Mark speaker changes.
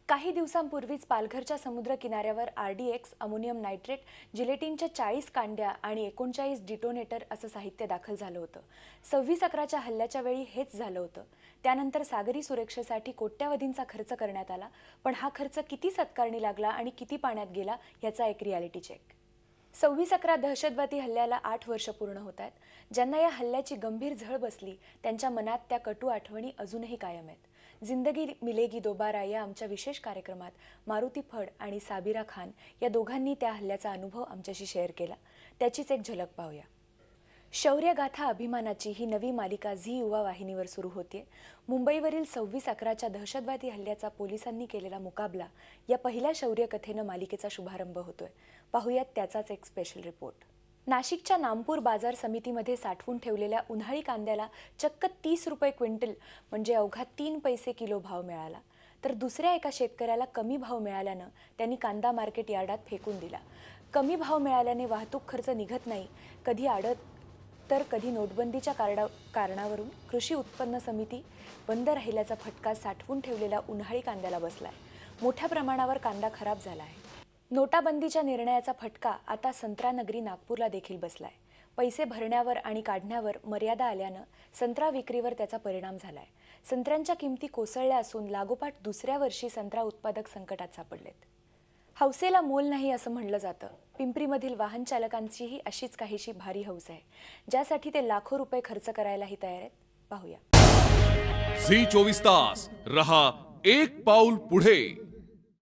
Speaker 1: काही दिवसांपूर्वीच पालघरच्या समुद्र किनाऱ्यावर RDX, अमोनियम नायट्रेट, जिलेटिनच्या 40 कांड्या आणि 39 डिटोनेटर असं साहित्य दाखल झालं होतं. 26/11च्या हल्ल्याच्या वेळी हेच झालं होतं. त्यानंतर सागरी सुरक्षेसाठी कोट्यवधींचा खर्च करण्यात आला, पण हा खर्च किती सत्कारणी लागला आणि किती पाण्यात गेला याचा एक रियालिटी चेक. 26/11 दहशतवादी हल्ल्याला 8 वर्ष पूर्ण होत आहेत. ज्यांना या हल्ल्याची गंभीर झळ बसली त्यांच्या मनात त्या कटू आठवणी अजूनही कायम आहेत. जिंदगी मिलेगी दोबारा या आमच्या विशेष कार्यक्रमात मारुती फड आणि साबिरा खान या दोघांनी त्या हल्ल्याचा अनुभव आमच्याशी शेअर केला. त्याचीच एक झलक पाहूया. शौर्यगाथा अभिमानाची ही नवी मालिका झी युवा वाहिनीवर सुरू होते. मुंबईवरील 26/11च्या दहशतवादी हल्ल्याचा पोलिसांनी केलेला मुकाबला या पहिल्या शौर्यकथेनं मालिकेचा शुभारंभ होतोय. पाहूयात त्याचाच एक स्पेशल रिपोर्ट. नाशिकच्या नामपूर बाजार समितीमध्ये साठवून ठेवलेल्या उन्हाळी कांद्याला चक्क 30 रुपये क्विंटल म्हणजे अवघा 3 पैसे किलो भाव मिळाला. तर दुसऱ्या एका शेतकऱ्याला कमी भाव मिळाल्यानं त्यांनी कांदा मार्केट यार्डात फेकून दिला. कमी भाव मिळाल्याने वाहतूक खर्च निघत नाही, कधी आडत तर कधी नोटबंदीच्या कारणावरून कृषी उत्पन्न समिती बंद राहिल्याचा फटका साठवून ठेवलेल्या उन्हाळी कांद्याला बसलाय. मोठ्या प्रमाणावर कांदा खराब झाला आहे. नोटाबंदीच्या निर्णयाचा फटका आता संत्रा नगरी नागपूरला देखील बसलाय. पैसे भरण्यावर आणि काढण्यावर मर्यादा आल्यानं संत्रा विक्रीवर त्याचा परिणाम झालाय. संत्र्यांच्या किमती कोसळल्या असून लागोपाठ दुसऱ्या वर्षी संत्रा उत्पादक संकटात सापडलेत. हौसेला मोल नाही असं म्हणलं जातं. पिंपरीमधील वाहन चालकांचीही अशीच काहीशी भारी हौस आहे, ज्यासाठी ते लाखो रुपये खर्च करायलाही तयार आहेत. पाहूया.
Speaker 2: झी 24 तास रहा एक पाऊल पुढे.